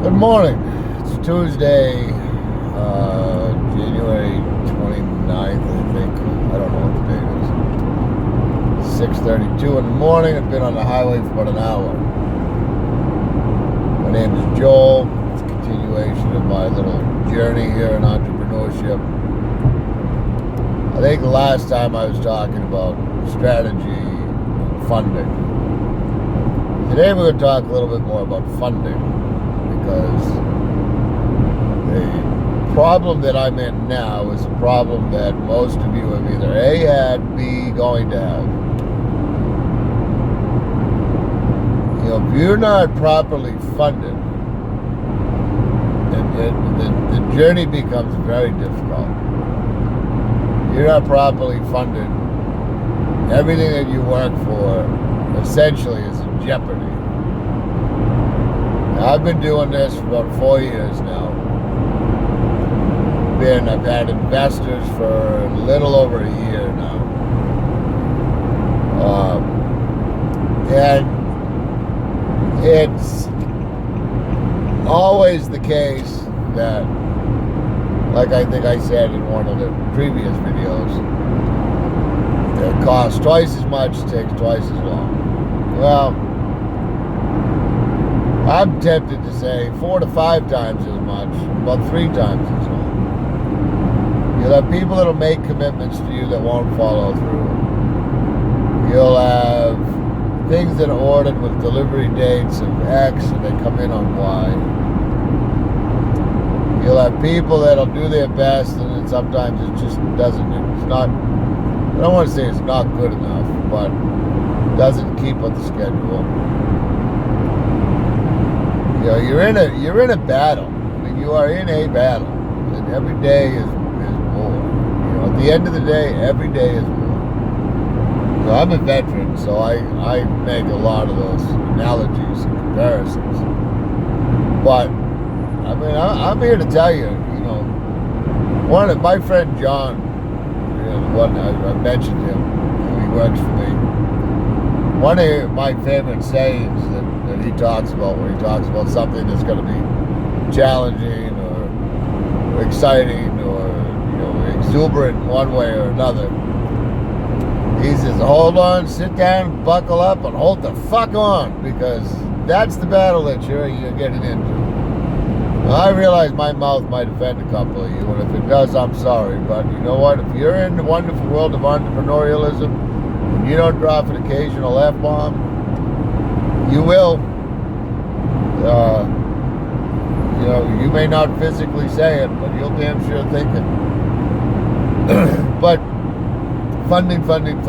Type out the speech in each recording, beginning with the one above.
Good morning. It's Tuesday, January 29th, I think. I don't know what the date is. 6:32 in the morning. I've been on the highway for about an hour. My name is Joel. It's a continuation of my little journey here in entrepreneurship. I think the last time I was talking about strategy and funding. Today we're going to talk a little bit more about funding, because the problem that I'm in now is a problem that most of you have either A, had, B, going to have. You know, if you're not properly funded, the journey becomes very difficult. You're not properly funded, everything that you work for essentially is in jeopardy. I've been doing this for about 4 years now. I've had investors for a little over a year now. And it's always the case that, like I think I said in one of the previous videos, it costs twice as much, takes twice as long. Well, I'm tempted to say 4 to 5 times as much, about 3 times as long. You'll have people that'll make commitments to you that won't follow through. You'll have things that are ordered with delivery dates of X and they come in on Y. You'll have people that'll do their best and then sometimes it just doesn't, it's not, I don't want to say it's not good enough, but it doesn't keep with the schedule. You know, you're in a battle. I mean, you are in a battle, and every day is war. You know, at the end of the day, every day is war. So I'm a veteran, so I make a lot of those analogies and comparisons. But I mean, I'm here to tell you, you know, one of my friend John, you know, the one I mentioned him, he works for me. One of my favorite sayings that he talks about when he talks about something that's going to be challenging or exciting or, you know, exuberant in one way or another. He says, hold on, sit down, buckle up, and hold the fuck on, because that's the battle that you're getting into. Now, I realize my mouth might offend a couple of you, and if it does, I'm sorry, but you know what? If you're in the wonderful world of entrepreneurialism, and you don't drop an occasional F-bomb, you will. You know, you may not physically say it, but you'll damn sure think it. But funding. I mean,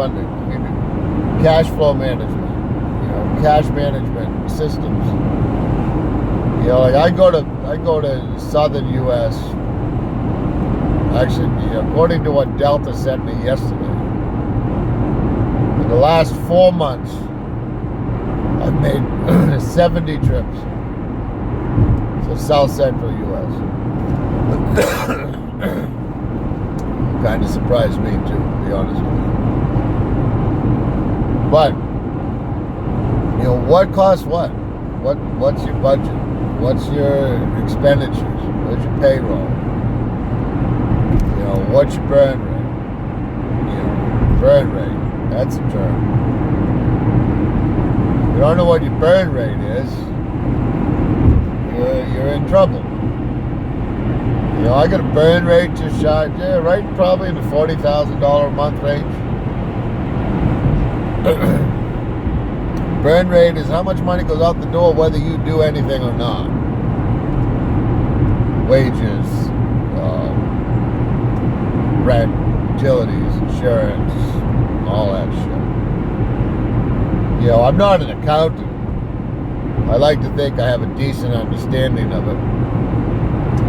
cash flow management, you know, cash management systems. You know, like I go to southern U.S. Actually, according to what Delta sent me yesterday, in the last 4 months, I've made 70 trips to South Central U.S. Kind of surprised me too, to be honest with you. But, you know, what costs what? What's your budget? What's your expenditures? What's your payroll? You know, what's your burn rate? You know, burn rate, that's a term. If you don't know what your burn rate is, you're in trouble. You know, I got a burn rate just shy, right, probably in the $40,000 a month range. Burn rate is how much money goes out the door whether you do anything or not. Wages, rent, utilities, insurance, all that shit. You know, I'm not an accountant. I like to think I have a decent understanding of it,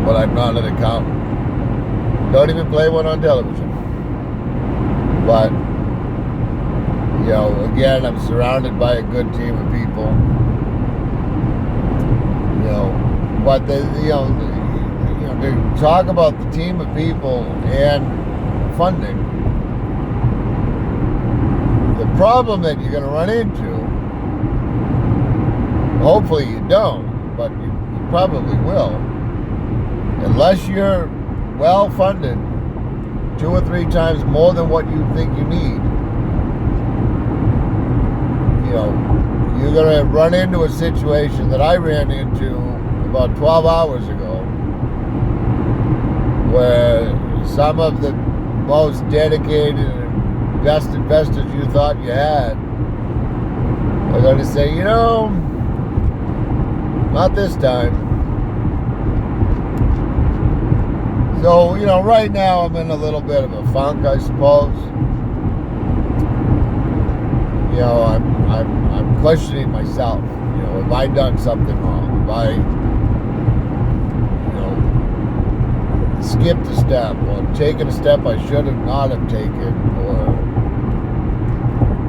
but I'm not an accountant. Don't even play one on television. But, you know, again, I'm surrounded by a good team of people. You know, but to talk about the team of people and funding, the problem that you're going to run into, hopefully you don't, but you probably will. Unless you're well funded 2 or 3 times more than what you think you need, you know, you're going to run into a situation that I ran into about 12 hours ago, where some of the most dedicated and best investors you thought you had are going to say, you know, not this time. So, you know, right now I'm in a little bit of a funk, I suppose. You know, I'm questioning myself. You know, have I done something wrong? Have I, you know, skipped a step or taken a step I should have not have taken? Or,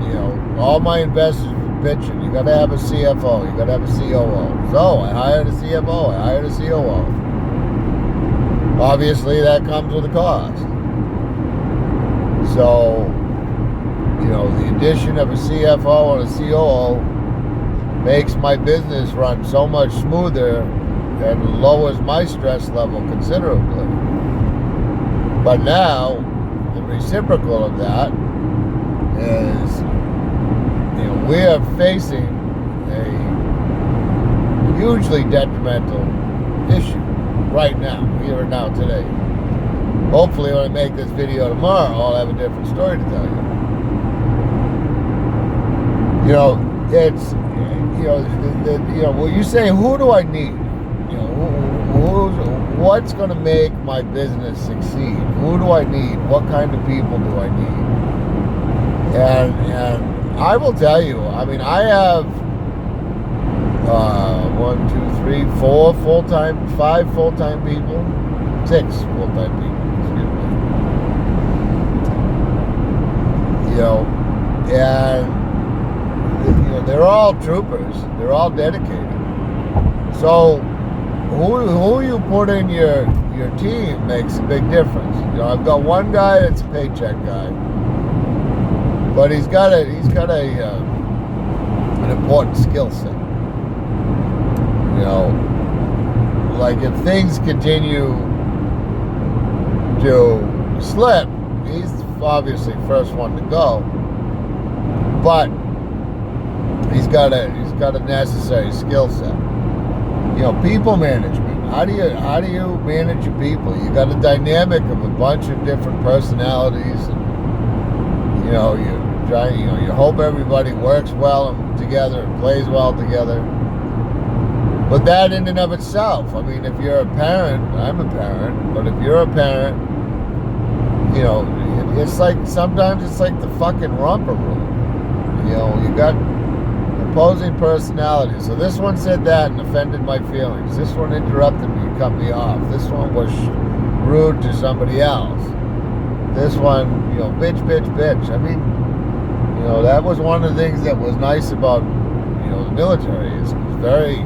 you know, all my investors were bitching. You got to have a CFO. You got to have a COO. So I hired a CFO. I hired a COO. Obviously, that comes with a cost. So, you know, the addition of a CFO and a COO makes my business run so much smoother and lowers my stress level considerably. But now, the reciprocal of that is, you know, we are facing a hugely detrimental issue right now, here and now, today. Hopefully when I make this video tomorrow, I'll have a different story to tell you. You know, it's, you know, you know, when you say, who do I need? You know, what's going to make my business succeed? Who do I need? What kind of people do I need? And I will tell you, I mean, I have 1, 2, 3, 4 full-time, 5 full-time people, 6 full-time people, excuse me. You know, and you know, they're all troopers. They're all dedicated. So who you put in your team makes a big difference. You know, I've got one guy that's a paycheck guy, but he's got an important skill set. You know, like if things continue to slip, he's obviously first one to go. But he's got a necessary skill set. You know, people management. How do you manage your people? You got a dynamic of a bunch of different personalities. And, you know, you hope everybody works well together and plays well together. But that in and of itself, I mean, if you're a parent, I'm a parent, but if you're a parent, you know, it's like, sometimes it's like the fucking romper room. You know, you got opposing personalities. So this one said that and offended my feelings. This one interrupted me and cut me off. This one was rude to somebody else. This one, you know, bitch. I mean, you know, that was one of the things that was nice about, you know, the military. It was very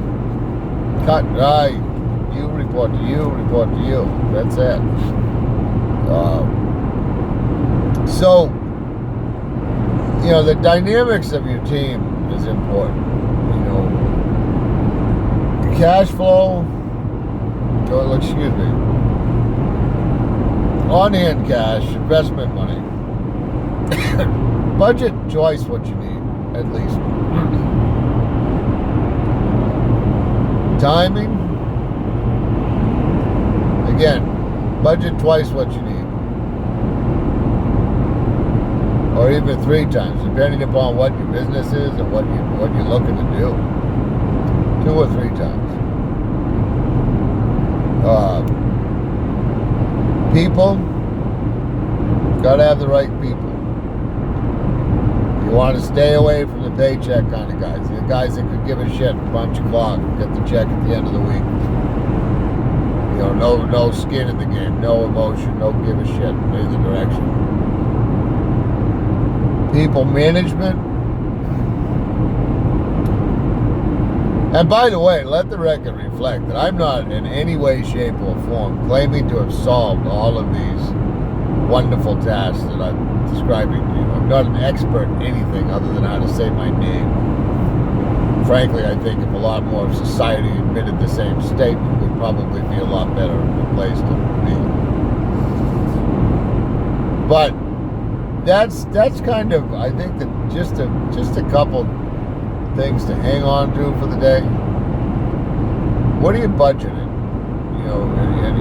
cut and dry. You report to you. That's it. So, you know, the dynamics of your team is important. You know, cash flow, on-hand cash, investment money. Budget twice what you need, at least. Timing, again, budget twice what you need. Or even 3 times, depending upon what your business is and what you're looking to do. 2 or 3 times. People, gotta have the right people. You want to stay away from the paycheck kind of guys. The guys that could give a shit, punch a clock, get the check at the end of the week. You know, no skin in the game, no emotion, no give a shit in either direction. People management. And by the way, let the record reflect that I'm not in any way, shape, or form claiming to have solved all of these wonderful tasks that I'm describing to you. I'm not an expert in anything other than how to say my name. frankly, I think if a lot more of society admitted the same statement, we'd probably be a lot better place to be. But that's kind of, I think, that just a couple things to hang on to for the day. What are you budgeting? You know, and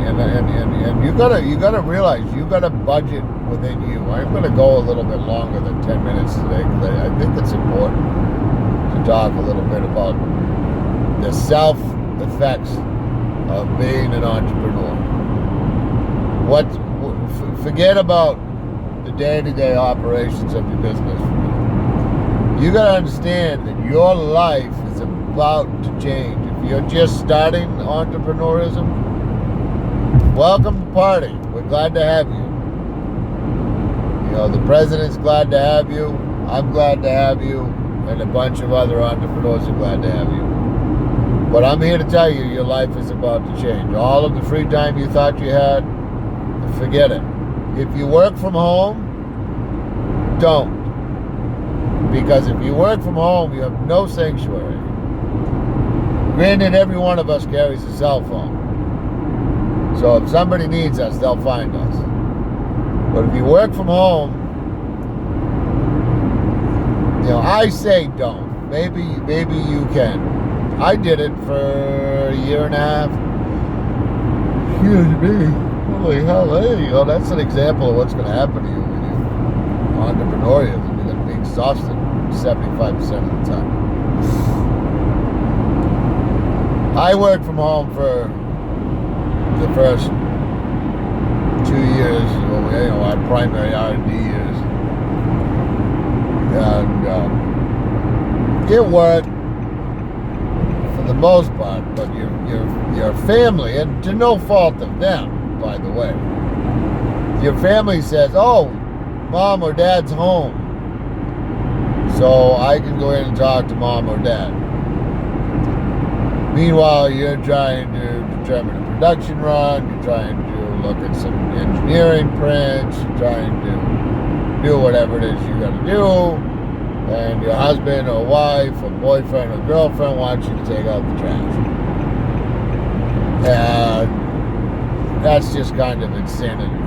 you gotta realize you gotta budget within you. I'm gonna go a little bit longer than 10 minutes today because I think it's important to talk a little bit about the self effects of being an entrepreneur. Forget about the day-to-day operations of your business. You gotta understand that your life is about to change. If you're just starting entrepreneurism, welcome to the party. We're glad to have you. You know, the president's glad to have you. I'm glad to have you. And a bunch of other entrepreneurs are glad to have you. But I'm here to tell you, your life is about to change. All of the free time you thought you had, forget it. If you work from home, don't. Because if you work from home, you have no sanctuary. Granted, every one of us carries a cell phone. So if somebody needs us, they'll find us. But if you work from home, you know, I say don't. Maybe you can. I did it for a year and a half. Excuse me. Holy hell, there you go. That's an example of what's going to happen to you when you entrepreneurialism. You're going to be exhausted 75% of the time. I worked from home for the first 2 years, you know, our primary R&D years. And it worked for the most part, but your family, and to no fault of them, by the way, your family says, oh, mom or dad's home, so I can go in and talk to mom or dad. Meanwhile, you're trying to determine a production run, you're trying to look at some engineering prints, you're trying to do whatever it is you got to do, and your husband or wife or boyfriend or girlfriend wants you to take out the trash. And that's just kind of insanity.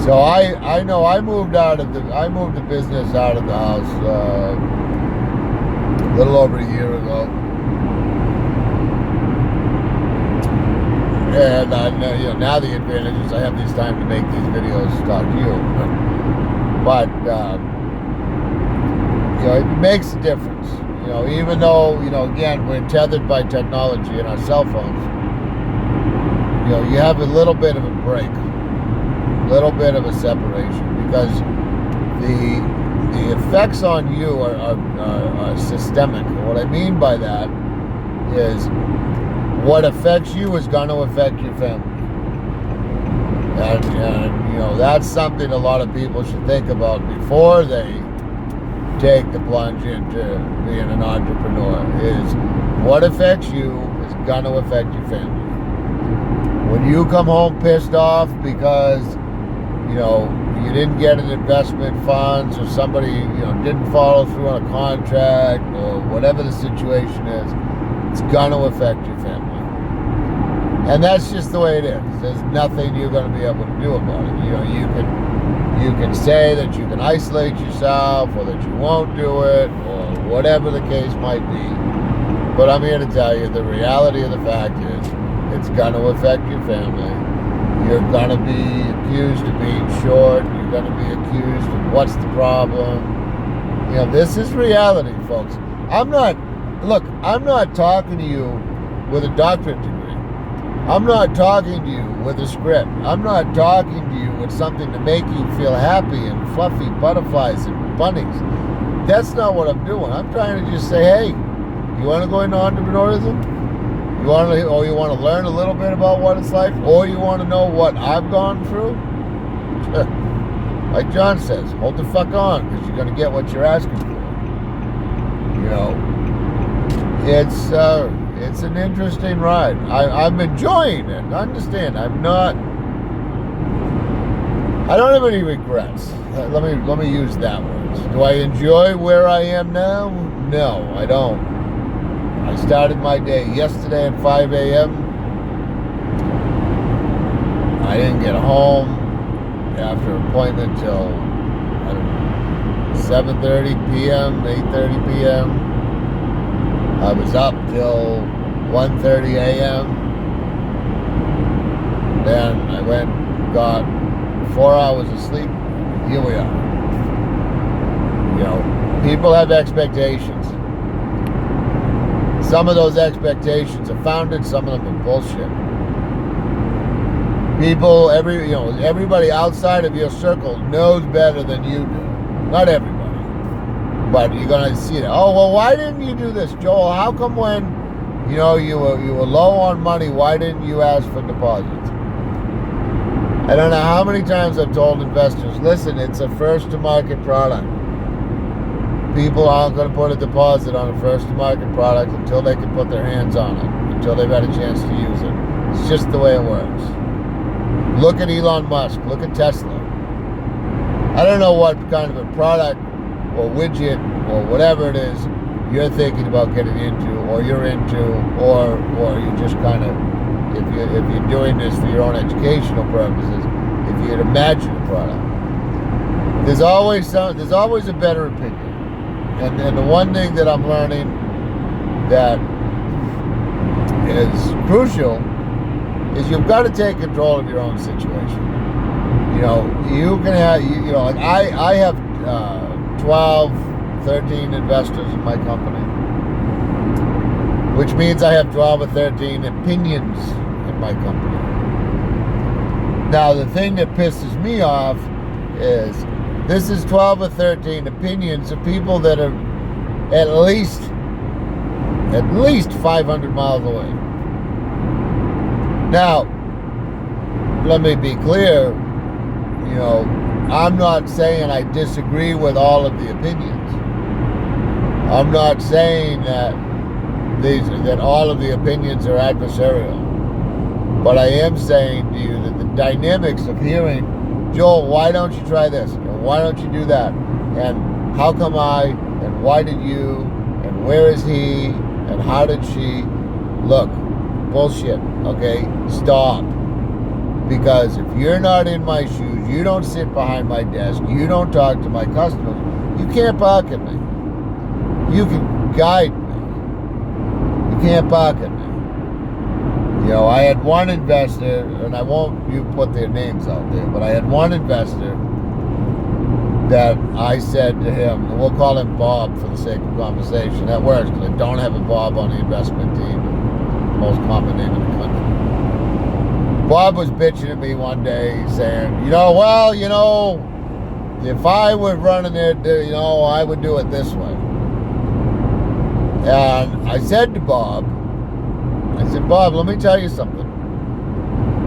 So I know I moved the business out of the house a little over a year ago. And you know, now the advantage is I have this time to make these videos to talk to you. But you know, it makes a difference. You know, even though, you know, again, we're tethered by technology and our cell phones, you know, you have a little bit of a break, a little bit of a separation, because the effects on you are systemic. And what I mean by that is what affects you is going to affect your family. And you know, that's something a lot of people should think about before they take the plunge into being an entrepreneur. Is what affects you is going to affect your family. When you come home pissed off because, you know, you didn't get an investment funds, or somebody, you know, didn't follow through on a contract, or whatever the situation is, it's going to affect your family. And that's just the way it is. There's nothing you're going to be able to do about it. You know, you can say that you can isolate yourself, or that you won't do it, or whatever the case might be. But I'm here to tell you, the reality of the fact is, it's going to affect your family. You're going to be accused of being short. You're going to be accused of what's the problem. You know, this is reality, folks. I'm not talking to you with a doctorate degree. I'm not talking to you with a script. I'm not talking to you with something to make you feel happy and fluffy butterflies and bunnies. That's not what I'm doing. I'm trying to just say, hey, you want to go into entrepreneurism? You want to learn a little bit about what it's like, or you want to know what I've gone through? Like John says, hold the fuck on, because you're going to get what you're asking for. You know, it's an interesting ride. I'm enjoying it. Understand, I don't have any regrets. Let me use that word. Do I enjoy where I am now? No, I don't. I started my day yesterday at 5 a.m. I didn't get home after appointment till, I don't know, 7:30 p.m., 8:30 p.m. I was up till 1:30 a.m. Then I went, got 4 hours of sleep. Here we are. You know, people have expectations. Some of those expectations are founded, some of them are bullshit. People, everybody outside of your circle knows better than you do. Not everybody, but you're gonna see it. Oh well, why didn't you do this, Joel? How come when you were low on money, why didn't you ask for deposits? I don't know how many times I've told investors, listen, it's a first-to-market product. People aren't going to put a deposit on a first-to-market product until they can put their hands on it, until they've had a chance to use it. It's just the way it works. Look at Elon Musk. Look at Tesla. I don't know what kind of a product or widget or whatever it is you're thinking about getting into, or you're into, or you just kind of, if you're doing this for your own educational purposes, if you'd imagine a product, there's always a better opinion. And the one thing that I'm learning that is crucial is you've got to take control of your own situation. You know, you can have, like I have 12, 13 investors in my company, which means I have 12 or 13 opinions in my company. Now, the thing that pisses me off is this is 12 or 13 opinions of people that are at least 500 miles away. Now, let me be clear, I'm not saying I disagree with all of the opinions. I'm not saying that all of the opinions are adversarial. But I am saying to you that the dynamics of hearing, Joel, why don't you try this? Why don't you do that? And how come I? And why did you? And where is he? And how did she? Look, bullshit, okay? Stop. Because if you're not in my shoes, you don't sit behind my desk, you don't talk to my customers, you can't bark at me. You can guide me. You can't bark at me. I had one investor, and I won't put their names out there, but I had one investor that I said to him, and we'll call him Bob for the sake of conversation. That works because I don't have a Bob on the investment team, the most common name in the country. Bob was bitching at me one day saying, if I were running it, I would do it this way. And I said to Bob, Bob, let me tell you something.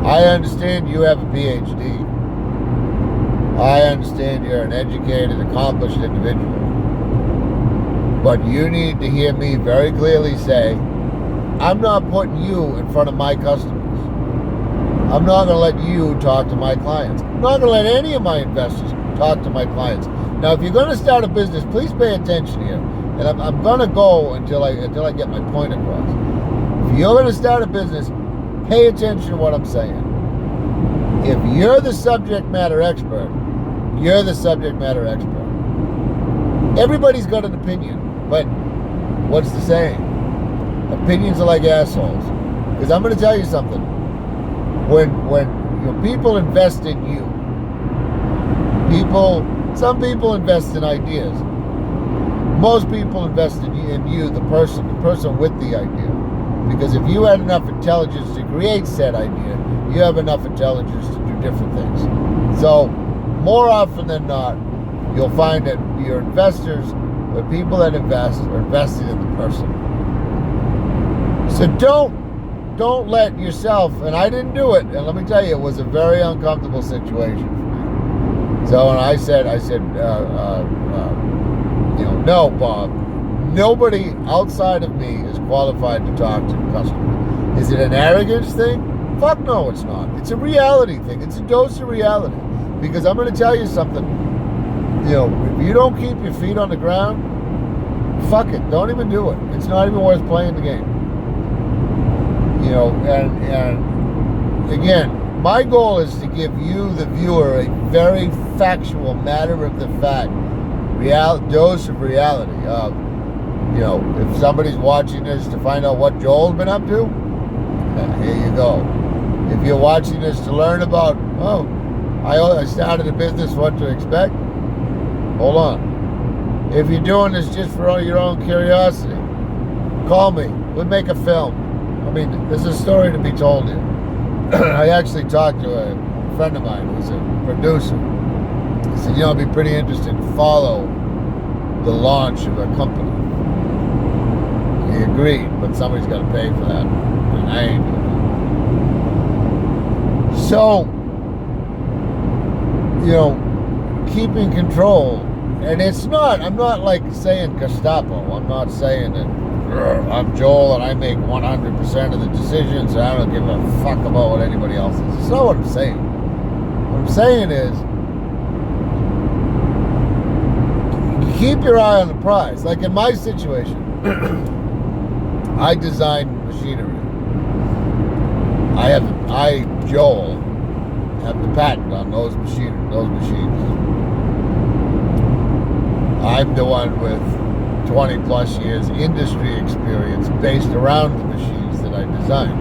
I understand you have a PhD. I understand you're an educated, accomplished individual. But you need to hear me very clearly say, I'm not putting you in front of my customers. I'm not going to let you talk to my clients. I'm not going to let any of my investors talk to my clients. Now, if you're going to start a business, please pay attention here. And I'm going to go until I get my point across. If you're going to start a business, pay attention to what I'm saying. If you're the subject matter expert, you're the subject matter expert. Everybody's got an opinion, but what's the saying? Opinions are like assholes. Because I'm going to tell you something. When people invest in you, some people invest in ideas. Most people invest in you, the person with the idea. Because if you had enough intelligence to create said idea, you have enough intelligence to do different things. So, more often than not, you'll find that your investors, or people that invest, are investing in the person. So don't let yourself, and I didn't do it, and let me tell you, it was a very uncomfortable situation for me. So, and I said, no, Bob, nobody outside of me is qualified to talk to the customer. Is it an arrogance thing? Fuck no, it's not. It's a reality thing. It's a dose of reality. Because I'm going to tell you something. If you don't keep your feet on the ground, fuck it. Don't even do it. It's not even worth playing the game. You know, and again, my goal is to give you, the viewer, a very factual, matter of the fact, dose of reality of, you know, if somebody's watching this to find out what Joel's been up to, here you go. If you're watching this to learn about, oh, I started a business, what to expect, hold on. If you're doing this just for your own curiosity, call me. We'll make a film. I mean, there's a story to be told here. I actually talked to a friend of mine who's a producer. He said, you know, it'd be pretty interesting to follow the launch of a company. He agreed, but somebody's got to pay for that. And I ain't doing it. So, you know, keeping control. And it's not, I'm not like saying Gestapo. I'm not saying that I'm Joel and I make 100% of the decisions and I don't give a fuck about what anybody else is. It's not what I'm saying. What I'm saying is, keep your eye on the prize. Like in my situation, I design machinery. Joel, have the patent on those machines. I'm the one with 20 plus years industry experience based around the machines that I design.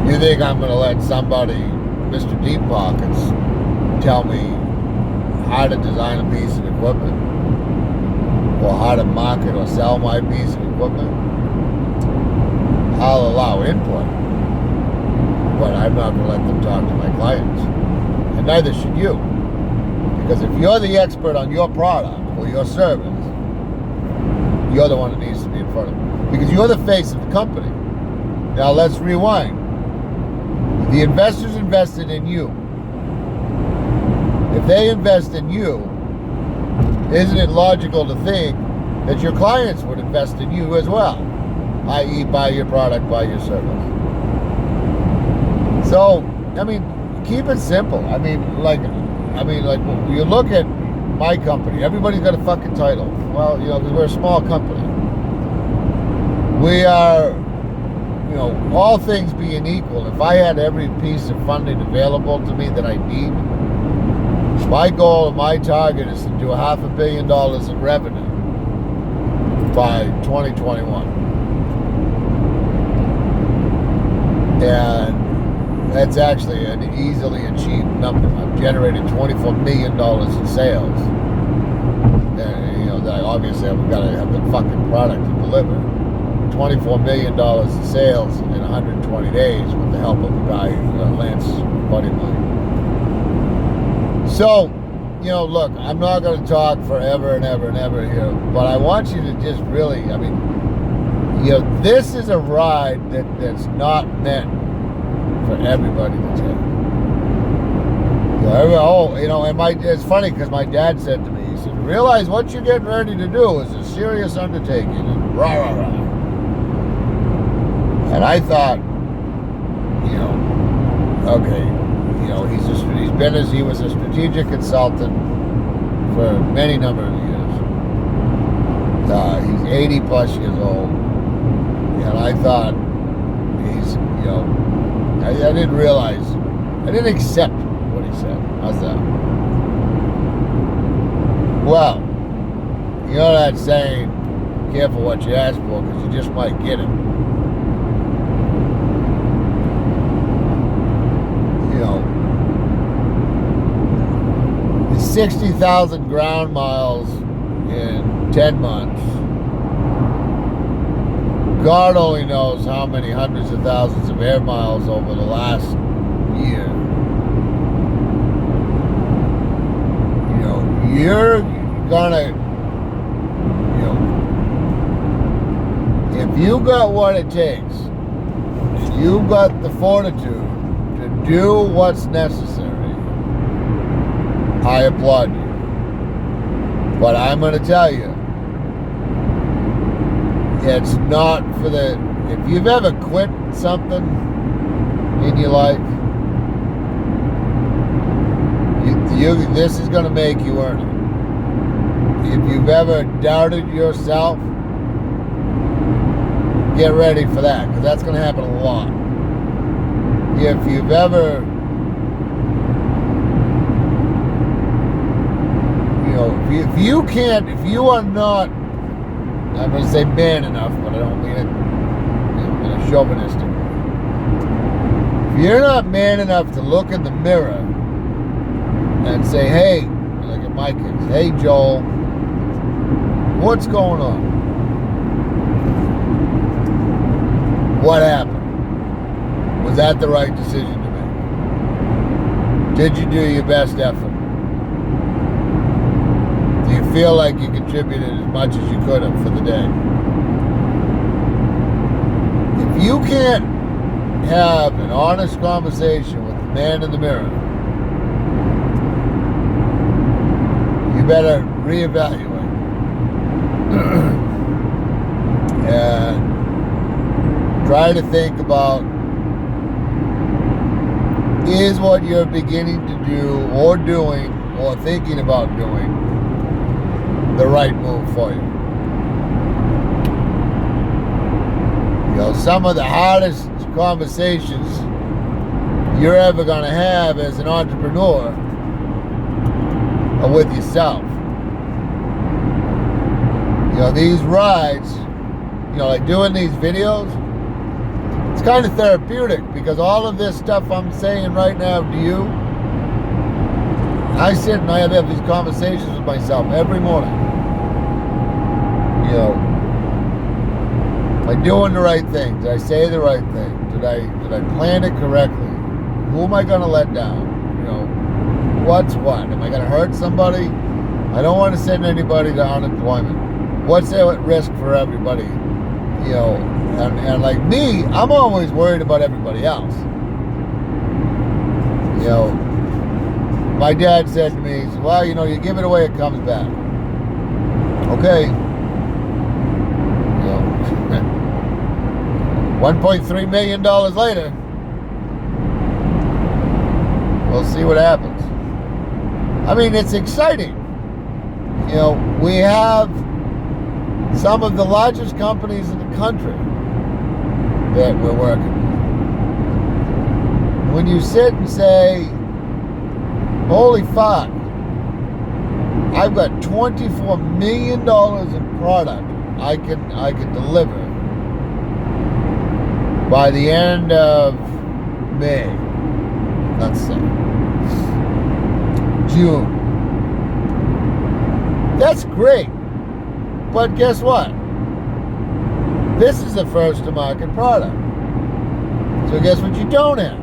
You think I'm going to let somebody, Mr. Deep Pockets, tell me how to design a piece of equipment or how to market or sell my piece of equipment? I'll allow input, but I'm not going to let them talk to my clients, and neither should you. Because if you're the expert on your product or your service, you're the one that needs to be in front of them. Because you're the face of the company. Now let's rewind. The investors invested in you. If they invest in you, isn't it logical to think that your clients would invest in you as well? I.e. buy your product, buy your service. So, I mean, keep it simple. I mean, like, you look at my company, everybody's got a fucking title. Well, you know, because we're a small company. We are, you know, all things being equal, if I had every piece of funding available to me that I need, my goal and my target is to do $500 million in revenue by 2021. And that's actually an easily achieved number. I've generated $24 million in sales. And, you know, that obviously I've got to have the fucking product to deliver. $24 million in sales in 120 days with the help of a guy, Lance, buddy of mine. So, you know, look, I'm not going to talk forever and ever and ever here, but I want you to just really, I mean, you know, this is a ride that's not meant for everybody to take. You know, and it's funny because my dad said to me, he said, realize what you're getting ready to do is a serious undertaking, and rah, rah, rah. And I thought, you know, okay, you know, he was a strategic consultant for many number of years. He's 80 plus years old, and I thought he's, you know, I didn't realize, I didn't accept what he said. How's that? Well, you know that saying, careful what you ask for because you just might get it. You know, 60,000 ground miles in 10 months. God only knows how many hundreds of thousands of air miles over the last year. You know, you're gonna, you know, if you got what it takes, and you got the fortitude to do what's necessary, I applaud you. But I'm going to tell you, it's not for the, if you've ever quit something in your life, this is going to make you earn it. if you've ever doubted yourself, get ready for that, because that's going to happen a lot. If you've ever, if you are not, I'm going to say man enough, but I don't mean it in a chauvinistic way. If you're not man enough to look in the mirror and say, hey, like at my kids, hey Joel, what's going on? What happened? Was that the right decision to make? Did you do your best effort? Do you feel like you contributed as much as you could have for the day? If you can't have an honest conversation with the man in the mirror, you better reevaluate. And try to think about, is what you're beginning to do or doing or thinking about doing the right move for you? Some of the hardest conversations you're ever going to have as an entrepreneur are with yourself. These rides, like doing these videos, it's kind of therapeutic, because all of this stuff I'm saying right now to you, I sit and I have these conversations with myself every morning. Am I doing the right thing? Did I say the right thing? Did I plan it correctly? Who am I going to let down? What's what? Am I going to hurt somebody? I don't want to send anybody to unemployment. What's at risk for everybody? And like me, I'm always worried about everybody else. My dad said to me, he said, well, you give it away, it comes back. Okay. $1.3 million later, we'll see what happens. I mean, it's exciting. We have some of the largest companies in the country that we're working with. When you sit and say, holy fuck, I've got $24 million in product I can deliver by the end of May, let's say June. That's great. But guess what? This is a first to market product. So guess what you don't have?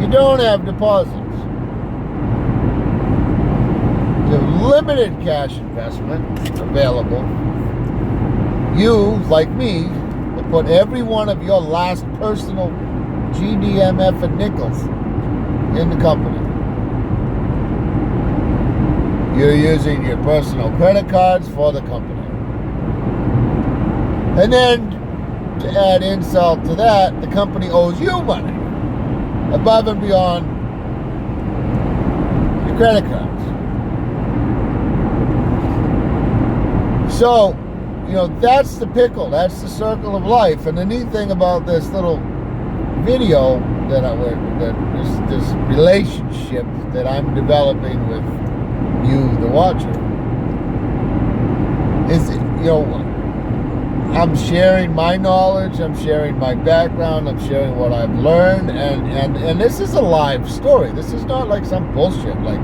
You don't have deposits. You have limited cash investment available. You, like me, will put every one of your last personal GDMF and nickels in the company. You're using your personal credit cards for the company. And then, to add insult to that, the company owes you money above and beyond your credit cards. So, that's the pickle. That's the circle of life. And the neat thing about this little video this relationship that I'm developing with you, the watcher, is, I'm sharing my knowledge, I'm sharing my background, I'm sharing what I've learned, and this is a live story. This is not like some bullshit, like,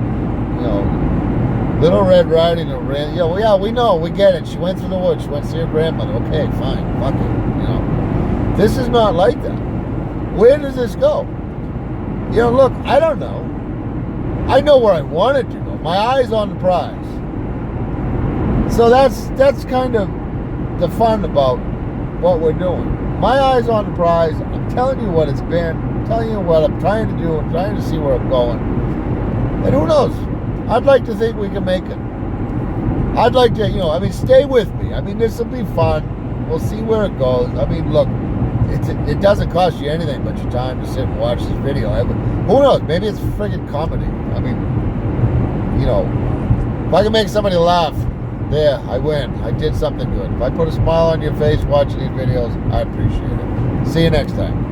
Little Red Riding Hood, yeah, we know, we get it. She went through the woods, she went to see her grandmother. Okay, fine, fuck it, This is not like that. Where does this go? Look, I don't know. I know where I want it to go. My eye's on the prize. So that's kind of the fun about what we're doing. My eye's on the prize. I'm telling you what it's been. I'm telling you what I'm trying to do. I'm trying to see where I'm going. And who knows? I'd like to think we can make it. I'd like to, stay with me. This will be fun. We'll see where it goes. Look, it doesn't cost you anything but your time to sit and watch this video. Who knows? Maybe it's friggin' comedy. If I can make somebody laugh there, I win. I did something good. If I put a smile on your face watching these videos, I appreciate it. See you next time.